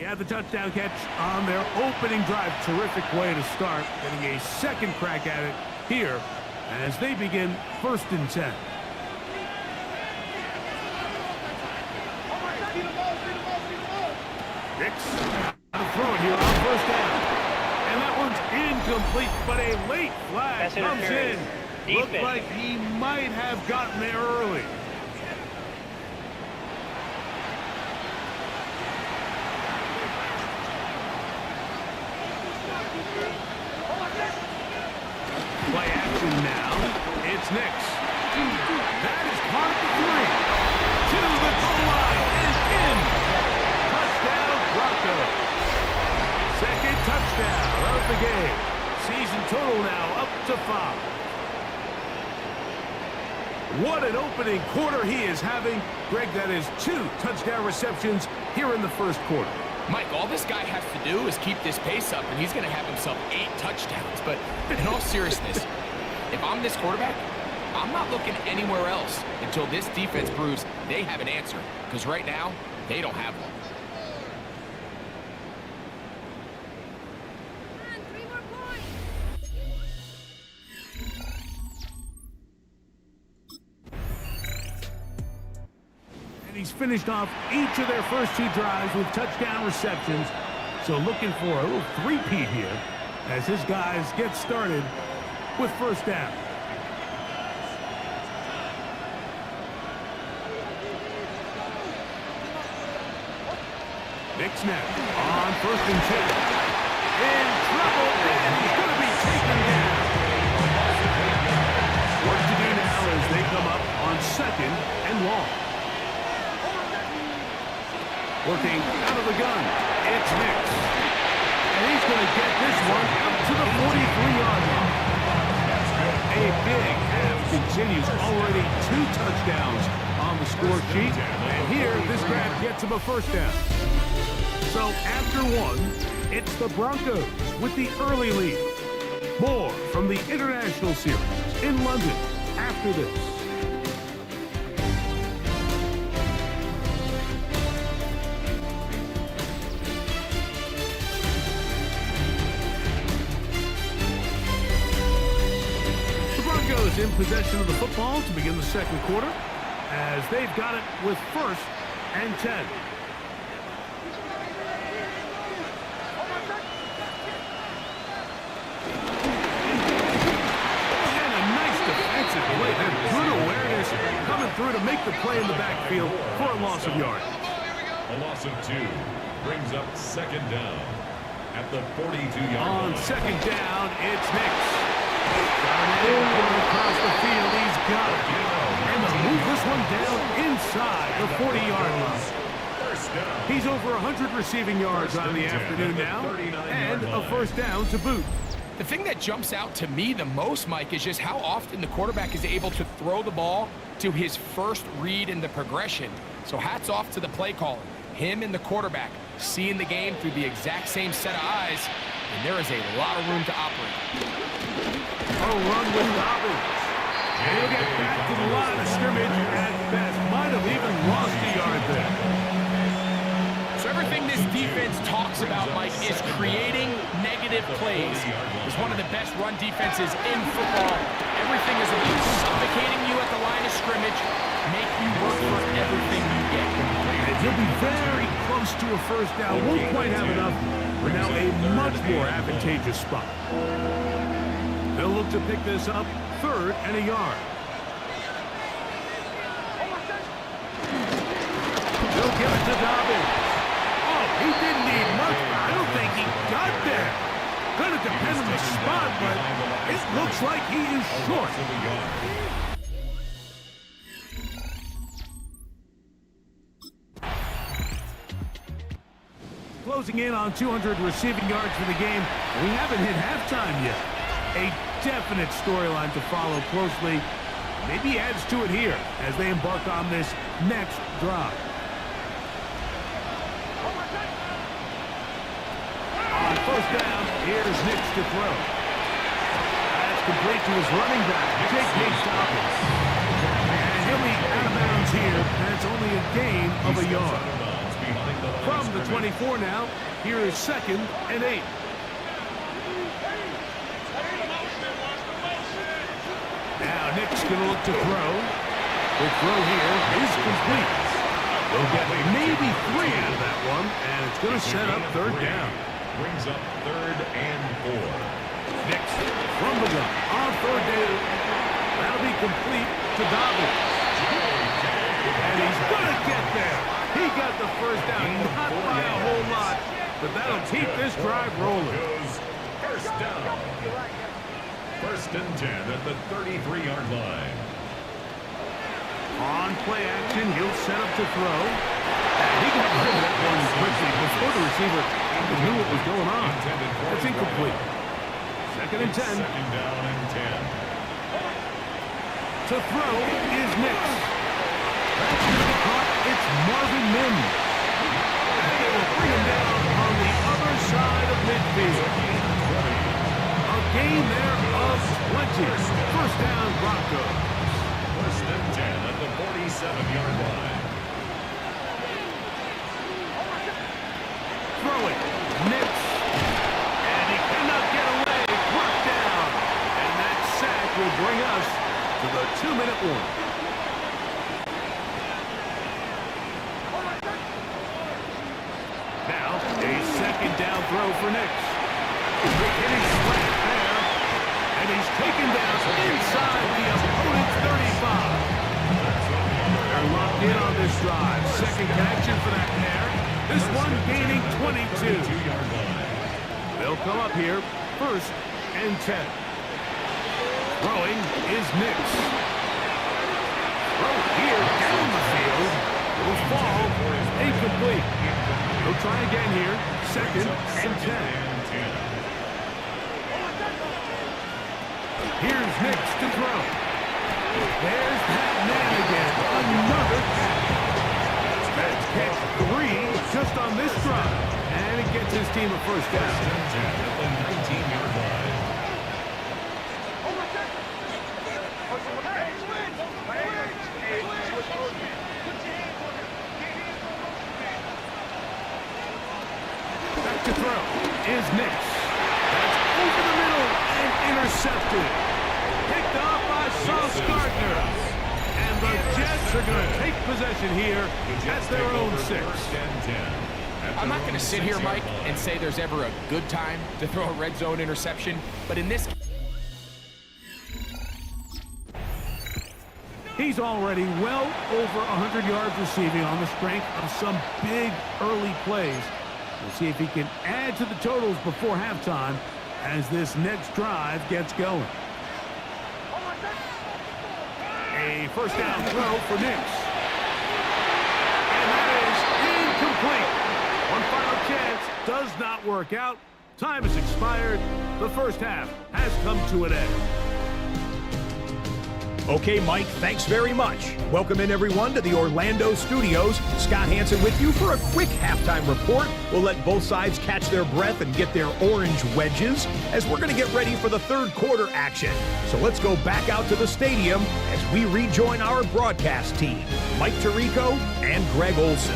Had the touchdown catch on their opening drive. Terrific way to start, getting a second crack at it here as they begin 1st and 10. Nix throw it here on 1st down. And that one's incomplete, but a late flag comes in. Looked like he might have gotten there early. Play action now. It's Nix. That is caught at the 3. To the goal line and in. Touchdown, Broncos. Second touchdown of the game. Season total now up to 5. What an opening quarter he is having. Greg, that is 2 touchdown receptions here in the 1st quarter. Mike, all this guy has to do is keep this pace up, and he's going to have himself 8 touchdowns. But in all seriousness, if I'm this quarterback, I'm not looking anywhere else until this defense proves they have an answer. Because right now, they don't have one. He's finished off each of their first 2 drives with touchdown receptions. So looking for a little three-peat here as his guys get started with 1st down. Nix now on 1st and 10. In trouble, and he's going to be taken down. Work to do now as they come up on 2nd and long. Working out of the gun, it's Nix. And he's going to get this one out to the 43-yard line. A big half continues. Already 2 touchdowns on the score sheet. And here, this grab gets him a 1st down. So after 1, it's the Broncos with the early lead. More from the International Series in London after this. In possession of the football to begin the 2nd quarter as they've got it with 1st and 10. And a nice defensive play. That good awareness coming through to make the play in the backfield for a loss of yards. A loss of 2 brings up 2nd down at the 42-yard line. On 2nd down, it's Nix. Across the field, he's got it. And to move this one down inside the 40-yard line. He's over 100 receiving yards on the afternoon now, and a 1st down to boot. The thing that jumps out to me the most, Mike, is just how often the quarterback is able to throw the ball to his first read in the progression. So hats off to the play caller. Him and the quarterback seeing the game through the exact same set of eyes, and there is a lot of room to operate. A run with Dobbins. And he'll get back to the line of scrimmage at best. Might have even lost a yard there. So every Everything this defense talks about, Mike, is creating negative plays. It's one of the best run defenses in football. Everything is about suffocating you at the line of scrimmage, make you work for everything you get. And he'll be very close to a first down. Won't quite have enough, but now a much more advantageous spot. They'll look to pick this up, 3rd and a yard. They'll give it to Dobbins. Oh, he didn't need much, but I don't think he got there. Gonna depend on the spot, but it looks like he is short. Closing in on 200 receiving yards for the game. We haven't hit halftime yet. A definite storyline to follow closely. Maybe adds to it here as they embark on this next drive. On first down, here's Nix to throw. That's complete to his running back, J.K. Dobbins. And he'll be out of bounds here, and it's only a gain of a yard. From the 24 now, here is 2nd and 8. Now Nick's going to look to throw. The throw here is complete. They'll get maybe 3 out of that one, and it's going to set up 3rd down. Brings up 3rd and 4. Nix from the gun on 3rd down. That'll be complete to Dobbins. And he's going to get there. He got the first down, not by a whole lot, but that'll keep this drive rolling. First down. 1st and 10 at the 33-yard line. On play action, he'll set up to throw. And he got rid of that one quickly before the receiver even knew what was going on. That's incomplete. 2nd and 10. 2nd down and 10. To throw is Nix. That's going to be caught. It's Marvin Mims. And they will bring him down on the other side of midfield. A gain there of 20. First down, Broncos. 1st and 10 at the 47-yard line. Throwing. Nix. And he cannot get away. Brought down. And that sack will bring us to the 2-minute warning. Now, a 2nd down throw for Nix. Hitting slant there. And he's taken down inside the opponent's 35. They're locked in on this drive. 2nd connection for that pair. This one gaining 22. They'll come up here, 1st and 10. Throwing is Nix. Throw here down the field. Will fall. Incomplete. They'll try again here. 2nd and 10. Here's Nix to throw. There's that man again. Another catch. That's catch 3 just on this drive. And it gets his team a first down. At the 19-yard line. Back to throw is Nix. That's over the middle and intercepted. Picked off by Sauce Gardner. And the Jets are going to take possession here at their own 6. I'm not going to sit here, Mike, and say there's ever a good time to throw a red zone interception, but in this... He's already well over 100 yards receiving on the strength of some big early plays. We'll see if he can add to the totals before halftime as this next drive gets going. A first down throw for Nix. And that is incomplete. One final chance does not work out. Time has expired. The first half has come to an end. Okay, Mike, thanks very much. Welcome in, everyone, to the Orlando studios. Scott Hansen with you for a quick halftime report. We'll let both sides catch their breath and get their orange wedges as we're going to get ready for the third quarter action. So let's go back out to the stadium as we rejoin our broadcast team, Mike Tirico and Greg Olson.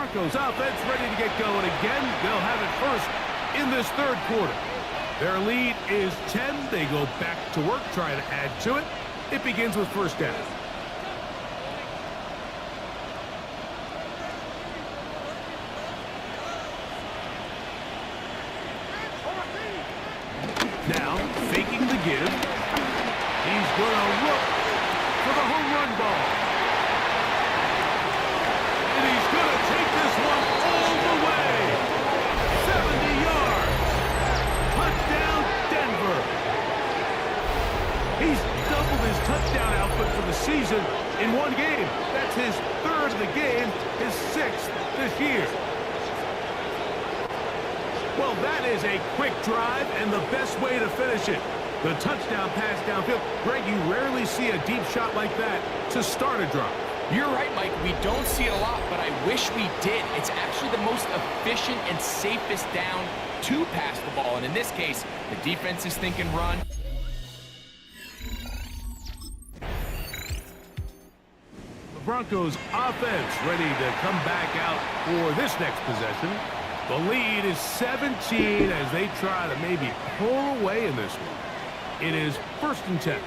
Broncos offense ready to get going again. They'll have it first in this third quarter. Their lead is 10. They go back to work, trying to add to it. It begins with first down. Now, faking the give. He's going to look for the home run ball. And he's going to take this one all the way. 70 yards. Touchdown, Denver. He's doubled his touchdown output for the season in one game. That's his third of the game, his sixth this year. Well, that is a quick drive and the best way to finish it. The touchdown pass downfield. Greg, you rarely see a deep shot like that to start a drive. You're right, Mike. We don't see it a lot, but I wish we did. It's actually the most efficient and safest down to pass the ball. And in this case, the defense is thinking run. The Broncos offense ready to come back out for this next possession. The lead is 17 as they try to maybe pull away in this one. It is first and 10.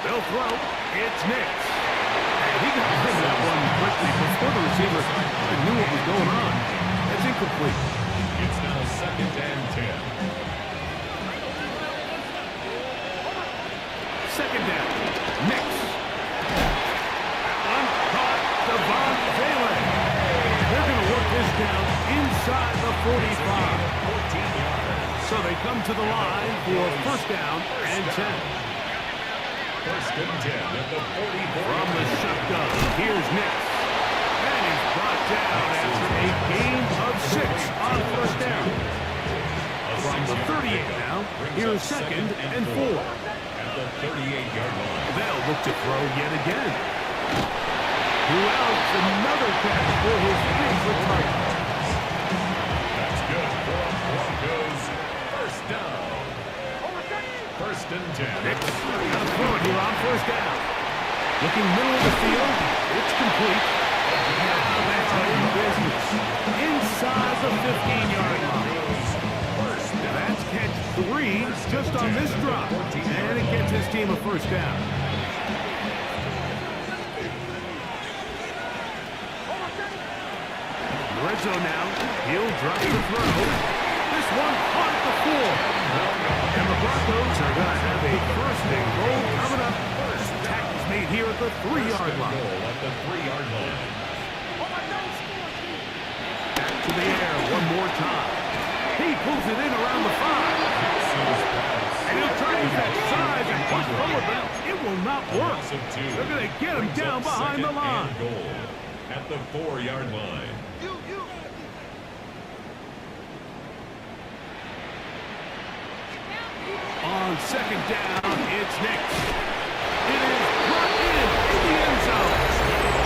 They'll throw. It's Nix. And he got rid of that one quickly before the receiver knew what was going on. That's incomplete. It's now second and 10. Second down. Nix. Uncaught Devon Valen. They're going to work this down inside the 45. So they come to the line for first down and 10. First and 10 at the 44. From the shotgun, here's Nix. And he's brought down after a gain of 6 on first down. From the 38 now, here's second and 4. At the 38-yard line. They'll look to throw yet again. Who else? Another catch for his favorite target. That's good for Broncos. First down. First and 10. Nix got to throw it here on first down. Looking middle of the field. It's complete. Now that's home business. Inside the 15-yard line. That's catch 3 just on this drive. And it gets his team a first down. Red zone now. He'll drop the throw. This one caught at the 4. And the Broncos are going to have a first and goal coming up. First tackle's made here at the 3-yard line. At the 3-yard line. Back to the air one more time. He pulls it in around the 5. And he'll try to use that size and push forward, but it will not work. They're going to get him down behind the line. Goal at the 4-yard line. On second down, it's Nix. It is brought in the end zone.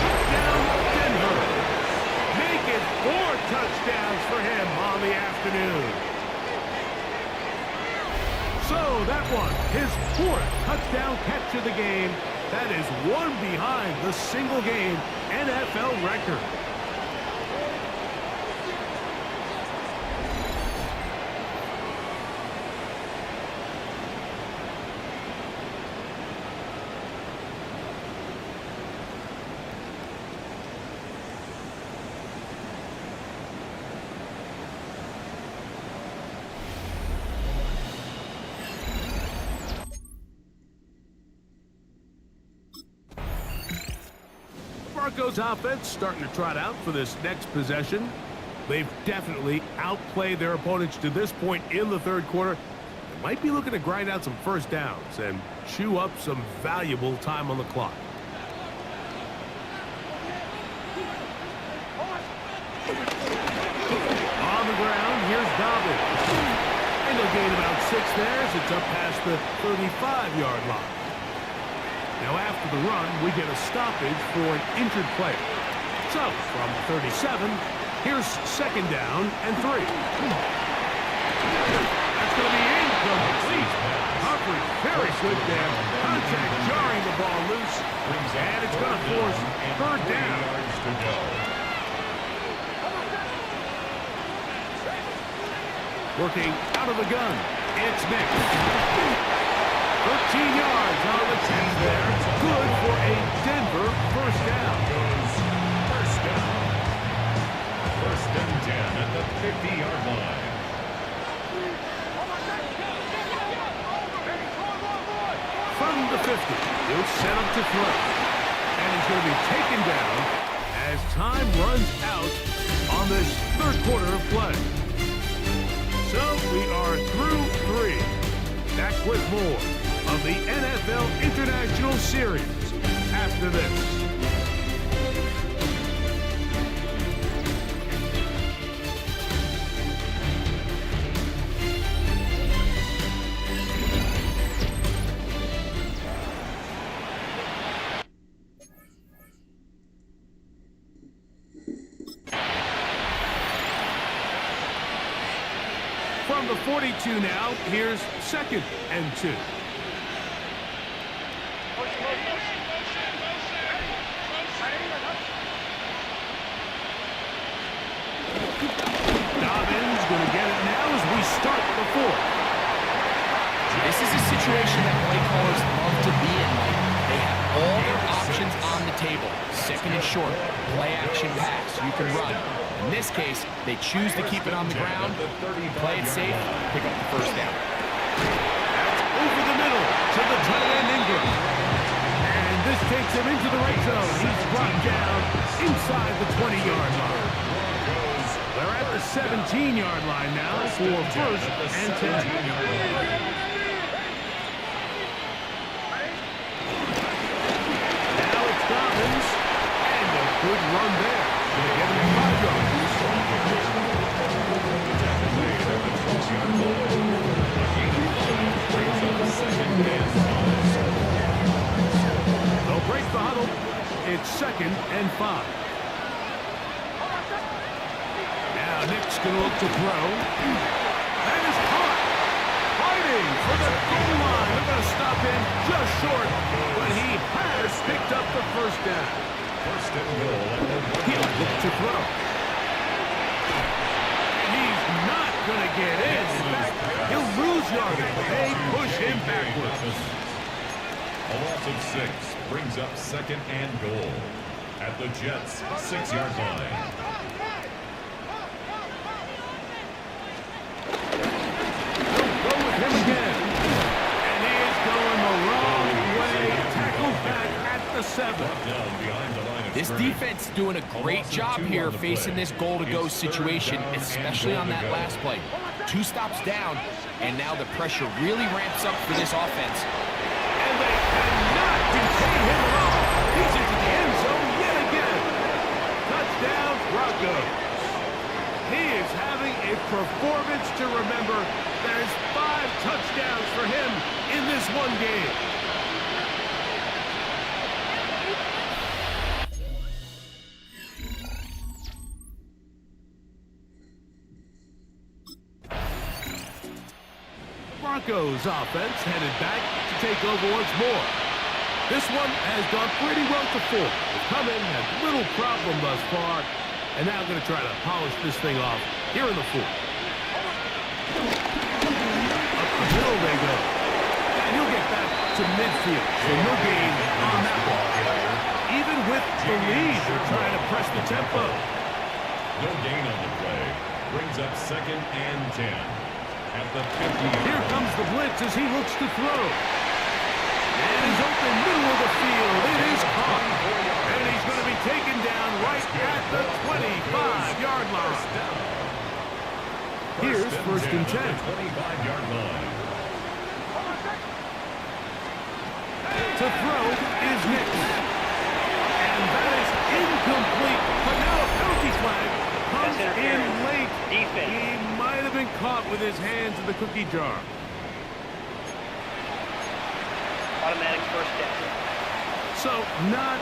Touchdown, Denver. Make it 4 touchdowns for him on the afternoon. So that one, his 4th touchdown catch of the game. That is one behind the single-game NFL record. Broncos offense starting to trot out for this next possession. They've definitely outplayed their opponents to this point in the third quarter. They might be looking to grind out some first downs and chew up some valuable time on the clock. On the ground, here's Dobbins. And they'll gain about 6 there as it's up past the 35-yard line. Now after the run, we get a stoppage for an injured player. So from 37, here's second down and 3. That's going to be incomplete. Coverage Very good there. Contact jarring the ball loose. And it's going to force third down. Working out of the gun. It's Nick. 13 yards on the 10 there. Good for a Denver first down. First down. First and 10 at the 50-yard line. From the 50, he'll set up to throw. And he's going to be taken down as time runs out on this third quarter of play. So we are through 3. Back with more of the NFL International Series after this. From the 42 now, here's 2nd and 2. Dobbins going to get it now as we start the 4th. This is a situation that play callers love to be in, Mike. They have all their options on the table. 2nd and short, play action pass, you can run. In this case, they choose to keep it on the ground, play it safe, pick up the first down. That's over the middle to the tight end Ingram. And this takes him into the red zone. He's brought down inside the 20-yard line. They're at the 17-yard line now for first and 10. Good run there. Get him 5 yards. They'll break the huddle. It's 2nd and 5. Now Nick's going to look to throw. That is caught. Fighting for the goal line. They're going to stop him just short, but he has picked up the first down. First and goal. He'll look to throw. And he's not going to get in. In fact, he'll lose yardage. They push him backwards. A loss of 6 brings up 2nd and goal at the Jets' 6-yard line. They'll go with him again. And he is going the wrong way. Tackled back at the 7. Down behind the line. This defense doing a great job here facing this goal-to-go situation, especially on that last play. 2 stops down, and now the pressure really ramps up for this offense. And they cannot contain him at all. He's into the end zone yet again. Touchdown, Broncos. He is having a performance to remember. There's 5 touchdowns for him in this one game. Broncos offense headed back to take over once more. This one has gone pretty well before. They've come in, had little problem thus far, and now going to try to polish this thing off here in the 4th. Up the middle they go. And he'll get back to midfield, so no gain on that ball. Even with the lead, they're trying to press the tempo. No gain on the play. Brings up 2nd and 10. At the 50. Here comes the blitz as he looks to throw. And he's open middle of the field. It is caught. And he's going to be taken down right at the 25-yard line. Here's 1st and 10. 25-yard line. To throw is Nick. And that is incomplete. But now a penalty flag comes in late. He might have been caught with his hands in the cookie jar. Automatic first down. So not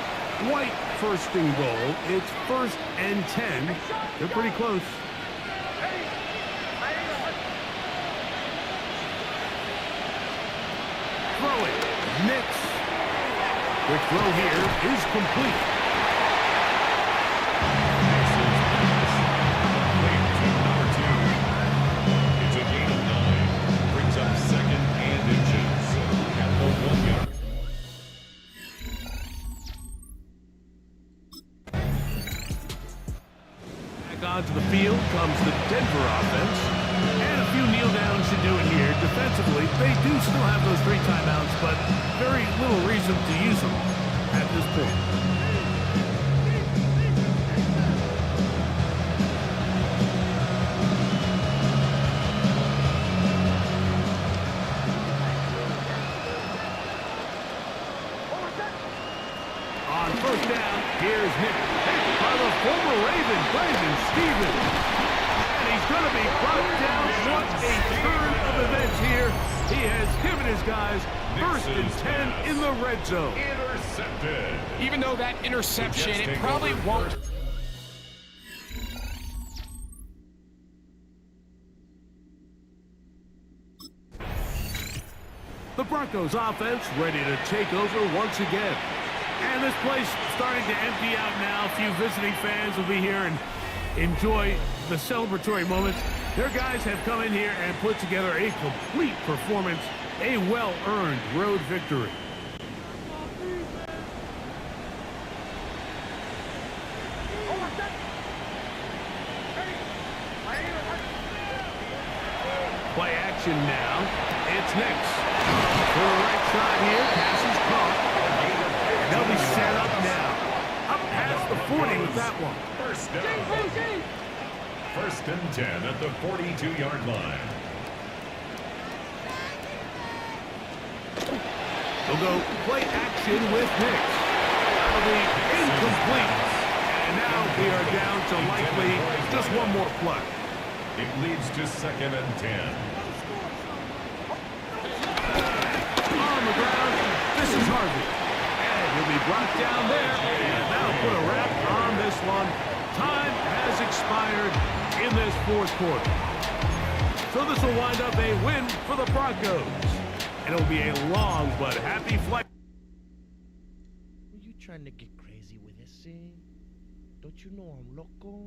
quite 1st and goal. It's 1st and 10. They're pretty close. throwing. Nix. Quick throw here is complete. It's a gain of 9. Brings up second and inches at the 1 yard. Back onto the field comes the Denver offense. And a few kneel downs should do it here. Defensively, they do still have those 3 timeouts, but very little reason to use them at this point. On first down, here's Nick by the former Raven, Brandon Stevens. And he's going to be brought down. What a turn of events here. He has given his guys first and 10 in the red zone. Intercepted. Even though that interception, it probably won't. The Broncos offense ready to take over once again. And this place starting to empty out now. A few visiting fans will be here and enjoy the celebratory moments. Their guys have come in here and put together a complete performance, a well-earned road victory. Play action now. It's Nix. To the right side here, pass is caught. They'll be set up now. Up past the 40 with that one. First down. First and 10 at the 42-yard line. They'll go play action with Nix. That'll be incomplete. And now we are down to likely just one more play. It leads to second and 10. On the ground, this is Harvey. And he'll be brought down there. And that'll put a wrap on this one. Time has expired in this fourth quarter. So this will wind up a win for the Broncos. And it'll be a long but happy flight. Were you trying to get crazy with this, eh? Don't you know I'm loco?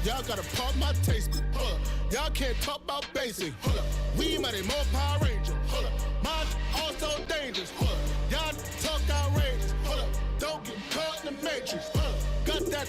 Y'all gotta pump my taste. Y'all can't talk about basic. We mighty more Power Ranger. Mine also dangerous. Y'all talk outrageous. Hold up. Don't get caught in the matrix. Hold up. Got that